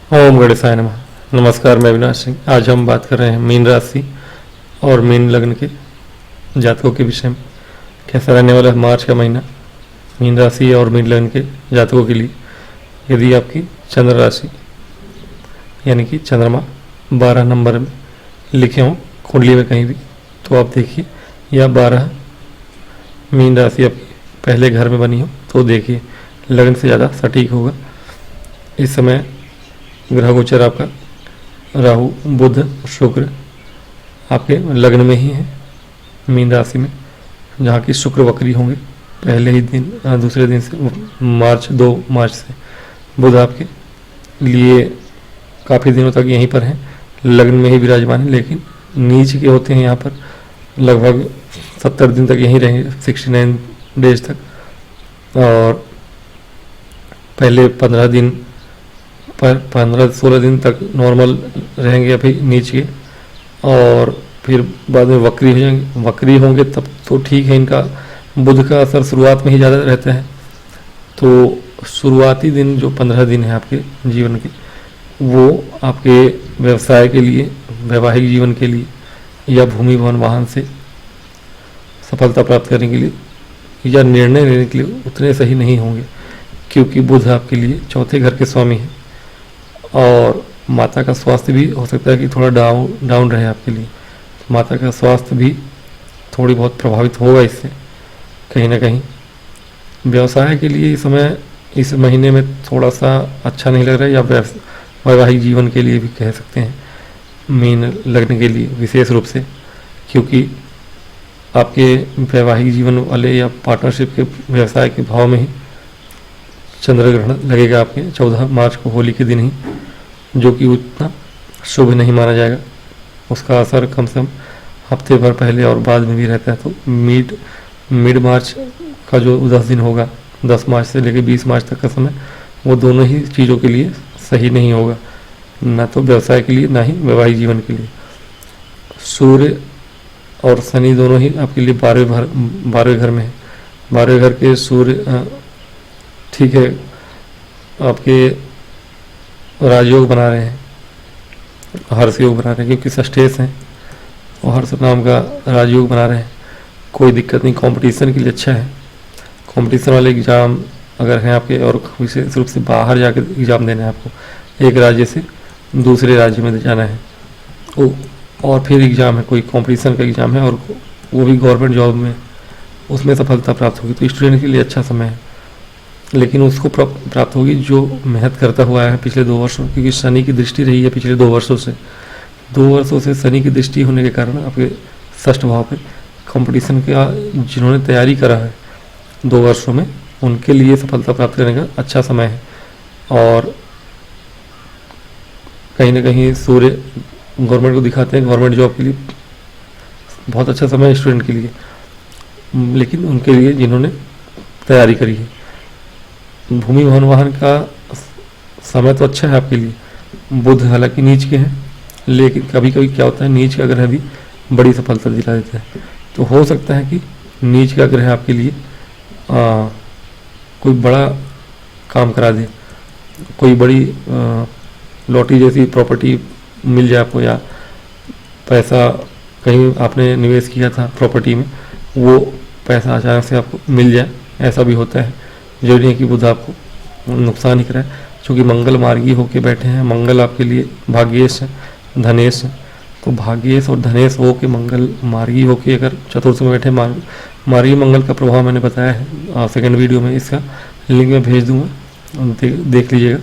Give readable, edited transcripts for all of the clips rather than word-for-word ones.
ओम गणेशाय नमः। नमस्कार, मैं अविनाश सिंह। आज हम बात कर रहे हैं मीन राशि और मीन लग्न के जातकों के विषय में। कैसा रहने वाला है मार्च का महीना मीन राशि और मीन लग्न के जातकों के लिए। यदि आपकी चंद्र राशि यानी कि चंद्रमा 12 नंबर में लिखे हों कुंडली में कहीं भी, तो आप देखिए, या 12 मीन राशि आपकी पहले घर में बनी हो तो देखिए लग्न से ज़्यादा सटीक होगा। इस समय ग्रह गोचर आपका राहु बुध शुक्र आपके लग्न में ही है मीन राशि में, जहाँ की शुक्र वक्री होंगे पहले ही दिन, दूसरे दिन से 2 मार्च से। बुध आपके लिए काफ़ी दिनों तक यहीं पर हैं, लग्न में ही विराजमान है, लेकिन नीच के होते हैं यहाँ पर लगभग 70 दिन तक यहीं रहेंगे, 69 डेज तक। और पहले 15-16 दिन तक नॉर्मल रहेंगे अभी नीच के, और फिर बाद में वक्री होंगे तब तो ठीक है। इनका बुध का असर शुरुआत में ही ज़्यादा रहता है, तो शुरुआती दिन जो 15 दिन है आपके जीवन के, वो आपके व्यवसाय के लिए, वैवाहिक जीवन के लिए या भूमि भवन वाहन से सफलता प्राप्त करने के लिए या निर्णय लेने के लिए उतने सही नहीं होंगे, क्योंकि बुध आपके लिए चौथे घर के स्वामी है। और माता का स्वास्थ्य भी हो सकता है कि थोड़ा डाउन रहे आपके लिए। माता का स्वास्थ्य भी थोड़ी बहुत प्रभावित होगा इससे कहीं ना कहीं। व्यवसाय के लिए इस समय, इस महीने में थोड़ा सा अच्छा नहीं लग रहा है, या वैवाहिक जीवन के लिए भी कह सकते हैं मीन लग्न के लिए विशेष रूप से, क्योंकि आपके वैवाहिक जीवन वाले या पार्टनरशिप के व्यवसाय के भाव में ही चंद्र ग्रहण लगेगा आपके 14 मार्च को, होली के दिन ही, जो कि उतना शुभ नहीं माना जाएगा। उसका असर कम से कम हफ्ते भर पहले और बाद में भी रहता है। तो मिड मार्च का जो 10 दिन होगा, 10 मार्च से लेकर 20 मार्च तक का समय, वो दोनों ही चीज़ों के लिए सही नहीं होगा, ना तो व्यवसाय के लिए ना ही वैवाहिक जीवन के लिए। सूर्य और शनि दोनों ही आपके लिए 12वें घर में है। 12वें घर के सूर्य ठीक है आपके राजयोग बना रहे हैं, हर्ष योग बना रहे हैं, क्योंकि षष्ठेश हैं और हर्ष नाम का राजयोग बना रहे हैं। कोई दिक्कत नहीं, कंपटीशन के लिए अच्छा है। कंपटीशन वाले एग्ज़ाम अगर हैं आपके, और विशेष रूप से बाहर जाकर एग्ज़ाम देना है आपको, एक राज्य से दूसरे राज्य में जाना है, और फिर एग्ज़ाम है, कोई कंपटीशन का एग्ज़ाम है, और वो भी गवर्नमेंट जॉब में, उसमें सफलता प्राप्त होगी, तो स्टूडेंट के लिए अच्छा समय है। लेकिन उसको प्राप्त होगी जो मेहनत करता हुआ है पिछले 2 वर्षों, क्योंकि शनि की दृष्टि रही है पिछले 2 वर्षों से। 2 वर्षों से शनि की दृष्टि होने के कारण आपके षष्ठ भाव पे कंपटीशन का जिन्होंने तैयारी करा है 2 वर्षों में, उनके लिए सफलता प्राप्त करने का अच्छा समय है। और कहीं ना कहीं सूर्य गवर्नमेंट को दिखाते हैं, गवर्नमेंट जॉब के लिए बहुत अच्छा समय है स्टूडेंट के लिए, लेकिन उनके लिए जिन्होंने तैयारी करी है। भूमि भवन वाहन का समय तो अच्छा है आपके लिए। बुध हालांकि नीच के हैं, लेकिन कभी कभी क्या होता है, नीच का ग्रह भी बड़ी सफलता दिला देता है। तो हो सकता है कि नीच का ग्रह आपके लिए कोई बड़ा काम करा दे, कोई बड़ी लॉटरी जैसी प्रॉपर्टी मिल जाए आपको, या पैसा कहीं आपने निवेश किया था प्रॉपर्टी में, वो पैसा अचानक से आपको मिल जाए, ऐसा भी होता है। जरूरी है कि बुध आपको नुकसान ही कराए, क्योंकि मंगल मार्गी होके बैठे हैं। मंगल आपके लिए भाग्येश है, धनेश है, तो भाग्येश और धनेश हो के मंगल मार्गी होके अगर चतुर्थ में बैठे, मार्गी मंगल का प्रभाव मैंने बताया है सेकंड वीडियो में, इसका लिंक मैं भेज दूंगा, देख लीजिएगा।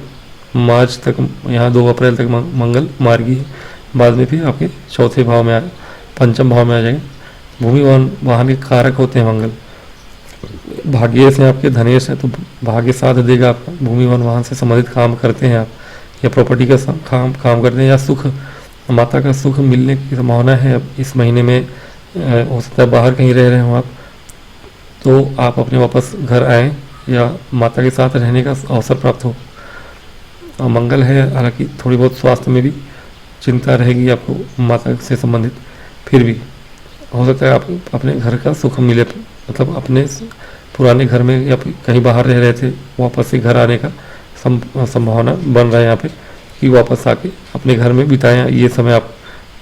मार्च तक, यहाँ 2 अप्रैल तक मंगल मार्गी है, बाद में फिर आपके चौथे भाव में पंचम भाव में आ जाएंगे। भूमि वाहन के कारक होते हैं मंगल। भाग्य से आपके धनेश है, तो भाग्य साथ देगा आपका। भूमि वन वाहन से संबंधित काम करते हैं आप, या प्रॉपर्टी का काम करते हैं, या सुख, माता का सुख मिलने की संभावना है। अब इस महीने में हो सकता है बाहर कहीं रह रहे हो आप, तो आप अपने वापस घर आएँ या माता के साथ रहने का अवसर प्राप्त हो। मंगल है, हालांकि थोड़ी बहुत स्वास्थ्य में भी चिंता रहेगी आपको माता से संबंधित, फिर भी हो सकता है आप अपने घर का सुख मिले, मतलब अपने पुराने घर में या कहीं बाहर रह रहे थे, वापस से घर आने का संभावना बन रहा है यहाँ पे। कि वापस आके अपने घर में बिताएं ये समय आप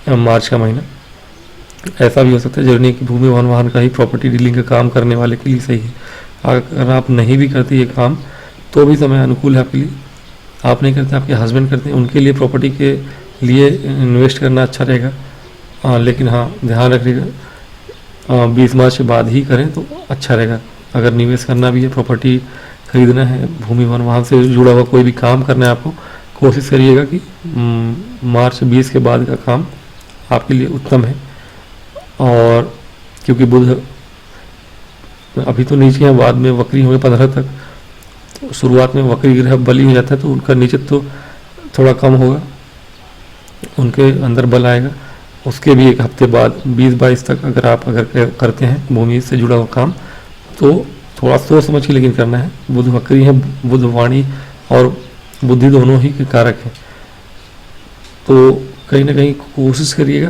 मार्च का महीना। ऐसा भी हो सकता है, जरूरी नहीं कि भूमि वन वाहन का ही प्रॉपर्टी डीलिंग का काम करने वाले के लिए सही है। अगर आप नहीं भी करते ये काम तो भी समय अनुकूल है आपके लिए। आप नहीं करते, आपके हस्बैंड करते हैं, उनके लिए प्रॉपर्टी के लिए इन्वेस्ट करना अच्छा रहेगा। लेकिन हाँ, ध्यान रखिएगा 20 मार्च के बाद ही करें तो अच्छा रहेगा। अगर निवेश करना भी है, प्रॉपर्टी खरीदना है, भूमि वन वाहन से जुड़ा हुआ कोई भी काम करना है आपको, कोशिश करिएगा कि मार्च 20 के बाद का काम आपके लिए उत्तम है। और क्योंकि बुध अभी तो नीचे हैं, बाद में वक्री होंगे 15 तक, तो शुरुआत में वक्री ग्रह बली हो जाता है तो उनका नीचे तो थोड़ा कम होगा, उनके अंदर बल आएगा। उसके भी एक हफ्ते बाद 20-22 तक अगर करते हैं भूमि से जुड़ा हुआ काम तो थोड़ा सोच समझ के लेकिन करना है। बुध वक्री है, बुध वाणी और बुद्धि दोनों ही के कारक हैं, तो कहीं ना कहीं कोशिश करिएगा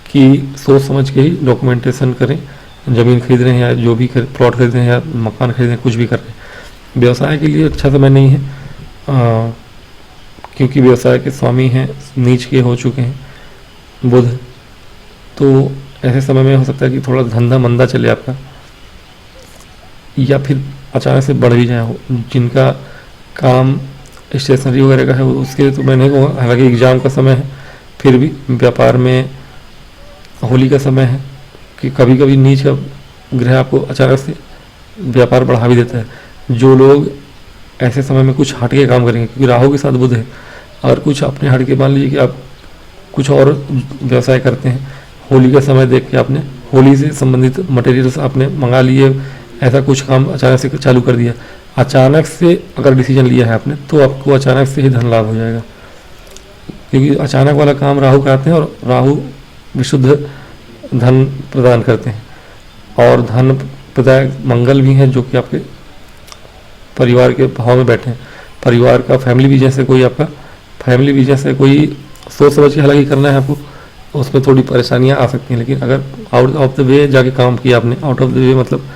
कि सोच समझ के ही डॉक्यूमेंटेशन करें। ज़मीन खरीद रहे हैं या जो भी प्लॉट खरीद रहे हैं या मकान खरीद रहे हैं, कुछ भी कर रहे हैं। व्यवसाय के लिए अच्छा समय नहीं है, क्योंकि व्यवसाय के स्वामी हैं नीच के हो चुके हैं बुध, तो ऐसे समय में हो सकता है कि थोड़ा धंधा मंदा चले आपका, या फिर अचानक से बढ़ भी जाए। जिनका काम स्टेशनरी वगैरह का है उसके तो मैं नहीं कहूँगा, हालांकि एग्ज़ाम का समय है, फिर भी व्यापार में होली का समय है कि कभी कभी नीच का ग्रह आपको अचानक से व्यापार बढ़ा भी देता है। जो लोग ऐसे समय में कुछ हट के काम करेंगे, क्योंकि राहु के साथ बुध है, और कुछ अपने हट के, मान लीजिए कि आप कुछ और व्यवसाय करते हैं, होली का समय देख के आपने होली से संबंधित मटेरियल्स आपने मंगा लिए, ऐसा कुछ काम अचानक से चालू कर दिया, अचानक से अगर डिसीजन लिया है आपने तो आपको अचानक से ही धन लाभ हो जाएगा, क्योंकि अचानक वाला काम राहु कराते हैं और राहु विशुद्ध धन प्रदान करते हैं। और धन प्रदायक मंगल भी हैं जो कि आपके परिवार के भाव में बैठे हैं। परिवार का फैमिली बिजनेस है, कोई आपका फैमिली बिजनेस है, कोई सोच समझ के हालांकि करना है आपको, उसमें थोड़ी परेशानियां आ सकती हैं, लेकिन अगर आउट ऑफ द वे जाके काम किया आपने, आउट ऑफ द वे मतलब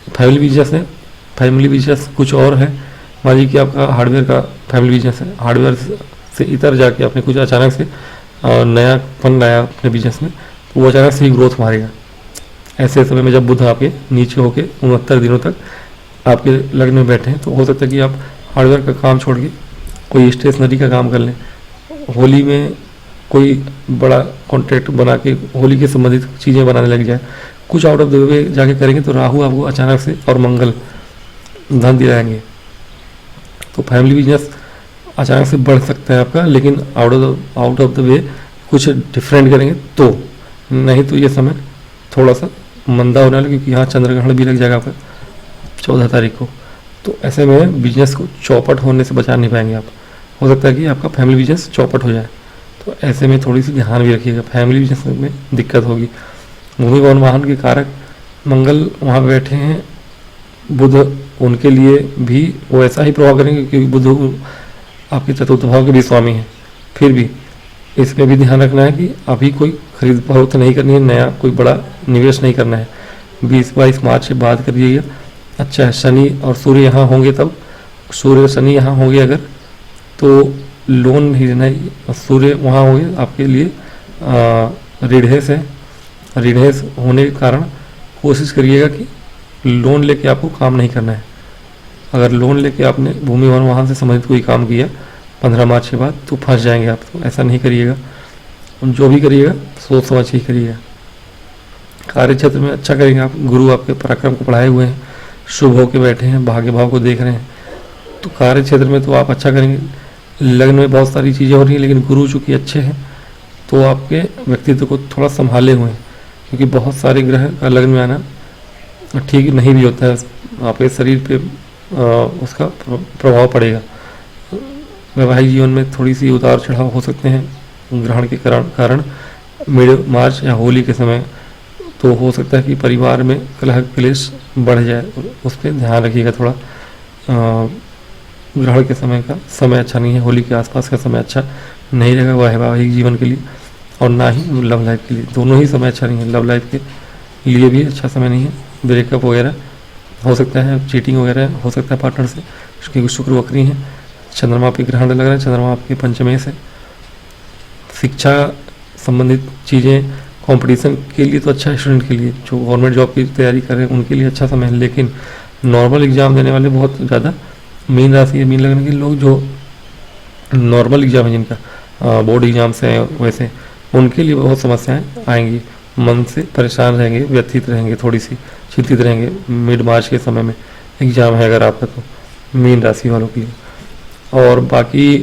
फैमिली बिजनेस है, फैमिली बिजनेस कुछ और है, मान लीजिए कि आपका हार्डवेयर का फैमिली बिजनेस है, हार्डवेयर से इतर जाके आपने कुछ अचानक से नया फंड लाया अपने बिजनेस में, तो वो अचानक से ही ग्रोथ मारेगा। ऐसे समय में जब बुध आपके नीचे होके 69 दिनों तक आपके लग्न में बैठे हैं, तो हो सकता है कि आप हार्डवेयर का काम छोड़ के कोई स्टेशनरी का काम कर लें, होली में कोई बड़ा कॉन्ट्रैक्ट बना के होली के संबंधित चीज़ें बनाने लग जाए, कुछ आउट ऑफ द वे जाके करेंगे तो राहु आपको अचानक से और मंगल धन दिलाएंगे। तो फैमिली बिजनेस अचानक से बढ़ सकता है आपका, लेकिन आउट ऑफ द वे कुछ डिफरेंट करेंगे तो, नहीं तो ये समय थोड़ा सा मंदा होने वाला, क्योंकि यहाँ चंद्रग्रहण भी लग जाएगा आपका 14 तारीख को। तो ऐसे में बिजनेस को चौपट होने से बचा नहीं पाएंगे आप, हो सकता है कि आपका फैमिली बिजनेस चौपट हो जाए, तो ऐसे में थोड़ी सी ध्यान भी रखिएगा, फैमिली बिजनेस में दिक्कत होगी। भूमि वन वाहन के कारक मंगल वहाँ बैठे हैं, बुध उनके लिए भी वो ऐसा ही प्रभाव करेंगे, क्योंकि बुध आपके चतुर्थ भाव के भी स्वामी हैं। फिर भी इसमें भी ध्यान रखना है कि अभी कोई खरीद फरोख्त नहीं करनी है, नया कोई बड़ा निवेश नहीं करना है, 20-22 मार्च से बात करिएगा। अच्छा है, शनि और सूर्य यहाँ होंगे, तब सूर्य शनि यहाँ होंगे अगर, तो लोन नहीं लेना है। सूर्य वहाँ होंगे आपके लिए ऋणहेस है, ऋणहेस होने के कारण कोशिश करिएगा कि लोन लेके आपको काम नहीं करना है। अगर लोन लेके आपने भूमि वन वाहन से संबंधित कोई काम किया 15 मार्च के बाद तो फंस जाएंगे आप, तो ऐसा नहीं करिएगा। जो भी करिएगा सोच समझ के करिएगा। कार्य क्षेत्र में अच्छा करेंगे आप, गुरु आपके पराक्रम को बढ़ाए हुए हैं, शुभ होके बैठे हैं, भाग्य भाव को देख रहे हैं, तो कार्य क्षेत्र में तो आप अच्छा करेंगे। लग्न में बहुत सारी चीज़ें हो रही हैं, लेकिन गुरु चूँकि अच्छे हैं तो आपके व्यक्तित्व को थोड़ा संभाले हुए हैं, क्योंकि बहुत सारे ग्रह का लग्न में आना ठीक नहीं भी होता है, आपके शरीर पे उसका प्रभाव पड़ेगा। वैवाहिक जीवन में थोड़ी सी उतार चढ़ाव हो सकते हैं ग्रहण के कारण मिड मार्च या होली के समय, तो हो सकता है कि परिवार में कलह क्लेश बढ़ जाए, उस पर ध्यान रखिएगा थोड़ा। ग्रहण के समय का समय अच्छा नहीं है, होली के आसपास का समय अच्छा नहीं रहेगा वैवाहिक जीवन के लिए, और ना ही लव लाइफ के लिए, दोनों ही समय अच्छा नहीं है। लव लाइफ के लिए भी अच्छा समय नहीं है, ब्रेकअप वगैरह हो सकता है, चीटिंग वगैरह हो सकता है पार्टनर से, क्योंकि शुक्र वक्री हैं, चंद्रमा आपके ग्रहण लग रहा है, चंद्रमा आपके पंचमेश है। शिक्षा संबंधित चीज़ें, कंपटीशन के लिए तो अच्छा है, स्टूडेंट के लिए जो गवर्नमेंट जॉब की तैयारी कर रहे हैं उनके लिए अच्छा समय है। लेकिन नॉर्मल एग्ज़ाम देने वाले बहुत ज़्यादा, मीन राशि मीन लगने के लोग जो नॉर्मल एग्ज़ाम है जिनका बोर्ड एग्ज़ाम्स हैं वैसे, उनके लिए बहुत समस्याएं आएंगी। मन से परेशान रहेंगे, व्यथित रहेंगे, थोड़ी सी चिंतित रहेंगे। मिड मार्च के समय में एग्ज़ाम है अगर आपका, तो मीन राशि वालों के लिए। और बाकी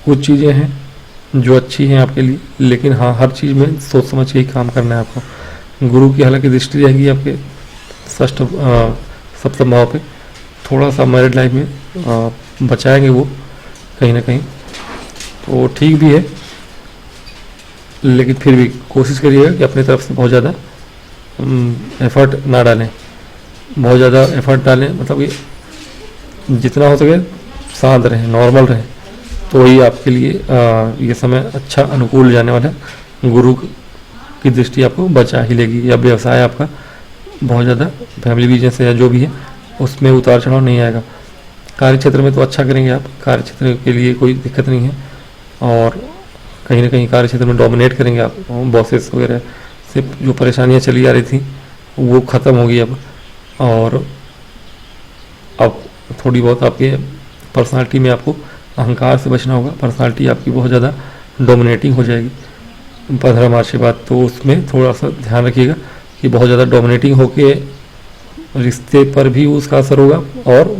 कुछ चीज़ें हैं जो अच्छी हैं आपके लिए, लेकिन हाँ हर चीज़ में सोच समझ के ही काम करना है आपको। गुरु की हालांकि दृष्टि रहेगी आपके षष्ठ सप्तम भाव पे, थोड़ा सा मैरिड लाइफ में बचाएंगे वो कहीं ना कहीं, तो ठीक भी है। लेकिन फिर भी कोशिश करिएगा कि अपनी तरफ से बहुत ज़्यादा एफर्ट ना डालें, बहुत ज़्यादा एफर्ट डालें मतलब कि जितना हो सके शांत रहें, नॉर्मल रहें, तो ही आपके लिए ये समय अच्छा अनुकूल जाने वाला है। गुरु की दृष्टि आपको बचा ही लेगी। या व्यवसाय आपका बहुत ज़्यादा फैमिली बिजनेस है या जो भी है उसमें उतार चढ़ाव नहीं आएगा। कार्य क्षेत्र में तो अच्छा करेंगे आप, कार्य क्षेत्र के लिए कोई दिक्कत नहीं है। और कहीं ना कहीं कार्य क्षेत्र में डोमिनेट करेंगे आप। बॉसेस वगैरह से जो परेशानियां चली आ रही थी वो ख़त्म होगी अब। और अब थोड़ी बहुत आपके पर्सनालिटी में आपको अहंकार से बचना होगा। पर्सनालिटी आपकी बहुत ज़्यादा डोमिनेटिंग हो जाएगी 15 मार्च के बाद, तो उसमें थोड़ा सा ध्यान रखिएगा कि बहुत ज़्यादा डोमिनेटिंग होके रिश्ते पर भी उसका असर होगा और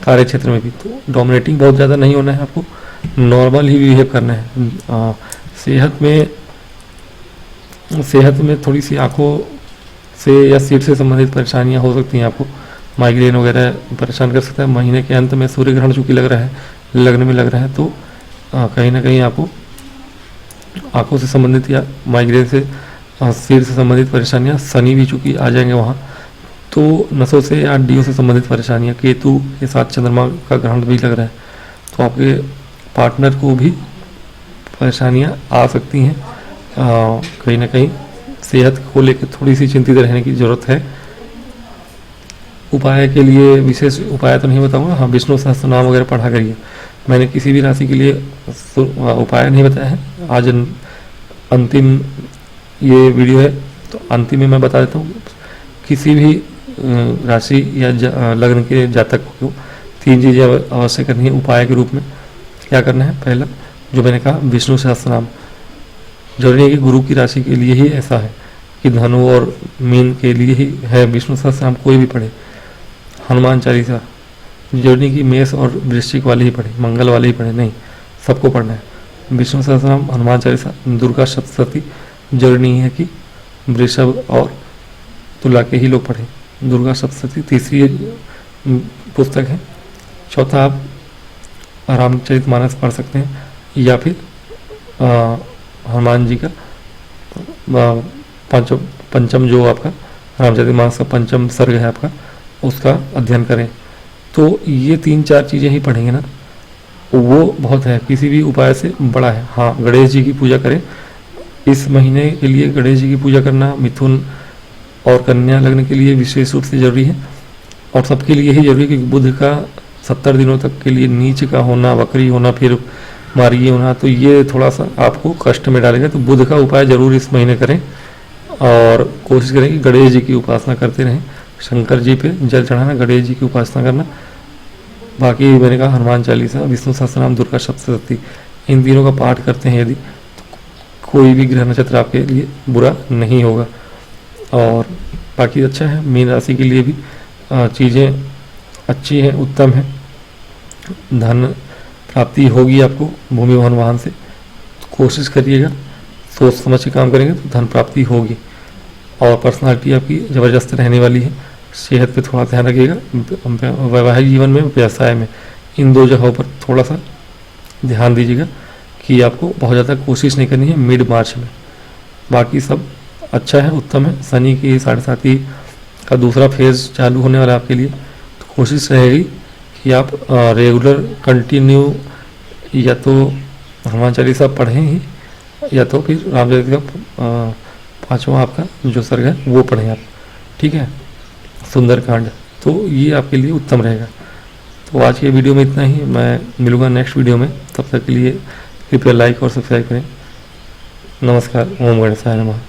कार्य क्षेत्र में भी। तो डोमिनेटिंग बहुत ज़्यादा नहीं होना है आपको, नॉर्मल ही बिहेव करना है। सेहत में थोड़ी सी आँखों से या सीट से संबंधित परेशानियां हो सकती हैं आपको, माइग्रेन वगैरह परेशान कर सकता है। महीने के अंत में सूर्य ग्रहण चूँकि लगने में लग रहा है, तो कहीं ना कहीं आपको आँखों से संबंधित या माइग्रेन से सिर से संबंधित परेशानियां, शनि भी चूँकि आ जाएंगे वहाँ, तो नसों से या हड्डियों से संबंधित परेशानियां, केतु के साथ चंद्रमा का ग्रहण भी लग रहा है, तो आपके पार्टनर को भी परेशानियां आ सकती हैं। कहीं ना कहीं सेहत को लेकर थोड़ी सी चिंतित रहने की ज़रूरत है। उपाय के लिए विशेष उपाय तो नहीं बताऊंगा, हाँ विष्णु सहस्त्र नाम वगैरह पढ़ा करिए। मैंने किसी भी राशि के लिए उपाय नहीं बताया है। आज अंतिम ये वीडियो है, तो अंतिम में मैं बता देता हूँ। किसी भी राशि या लग्न के जातक को 3 चीज़ें अवश्य करनी है उपाय के रूप में। क्या करना है? पहला जो मैंने कहा, विष्णु सहस्त्र नाम। जरूरी है कि गुरु की राशि के लिए ही ऐसा है कि धनु और मीन के लिए ही है विष्णु सहस्त्र नाम, कोई भी पढ़े। हनुमान चालीसा जरूरी नहीं कि मेष और वृश्चिक वाले ही पढ़े, मंगल वाले ही पढ़े, नहीं, सबको पढ़ना है। विष्णु सहस्त्र नाम, हनुमान चालीसा, दुर्गा सप्तशती जरूरी नहीं है कि वृषभ और तुला के ही लोग पढ़ें। दुर्गा सप्तशती तीसरी पुस्तक है। चौथा आप रामचरितमानस पढ़ सकते हैं, या फिर हनुमान जी का पंचम जो आपका रामचरितमानस का पंचम सर्ग है आपका, उसका अध्ययन करें। तो ये 3-4 चीज़ें ही पढ़ेंगे ना, वो बहुत है, किसी भी उपाय से बड़ा है। हाँ, गणेश जी की पूजा करें। इस महीने के लिए गणेश जी की पूजा करना मिथुन और कन्या लग्न के लिए विशेष रूप से जरूरी है, और सबके लिए ही जरूरी है, क्योंकि बुध का 70 दिनों तक के लिए नीच का होना, वक्री होना, फिर मार्गी होना, तो ये थोड़ा सा आपको कष्ट में डालेगा। तो बुध का उपाय जरूर इस महीने करें, और कोशिश करें कि गणेश जी की उपासना करते रहें। शंकर जी पे जल चढ़ाना, गणेश जी की उपासना करना। बाकी मैंने कहा हनुमान चालीसा, विष्णु सहस्त्रनाम, दुर्गा सप्तशती, इन तीनों का पाठ करते हैं यदि, तो कोई भी ग्रह नक्षत्र आपके लिए बुरा नहीं होगा। और बाकी अच्छा है। मीन राशि के लिए भी चीज़ें अच्छी हैं, उत्तम है। धन प्राप्ति होगी आपको भूमि भवन वाहन से, तो कोशिश करिएगा, सोच समझ के काम करेंगे तो धन प्राप्ति होगी। और पर्सनालिटी आपकी ज़बरदस्त रहने वाली है। सेहत पे थोड़ा ध्यान रखिएगा। वैवाहिक जीवन में, व्यवसाय में, इन 2 जगहों पर थोड़ा सा ध्यान दीजिएगा कि आपको बहुत ज़्यादा कोशिश नहीं करनी है मिड मार्च में। बाकी सब अच्छा है, उत्तम है। शनि की 7.5 का दूसरा फेज़ चालू होने वाला है आपके लिए, तो कोशिश रहेगी कि आप रेगुलर कंटिन्यू या तो हनुमान चालीसा पढ़ें ही, या तो फिर रामचरित का 5वां आपका जो सर्ग है वो पढ़ें आप, ठीक है, सुंदरकांड। तो ये आपके लिए उत्तम रहेगा। तो आज के वीडियो में इतना ही, मैं मिलूंगा नेक्स्ट वीडियो में। तब तक के लिए कृपया लाइक और सब्सक्राइब करें। नमस्कार। ओम गणेशाय नमः।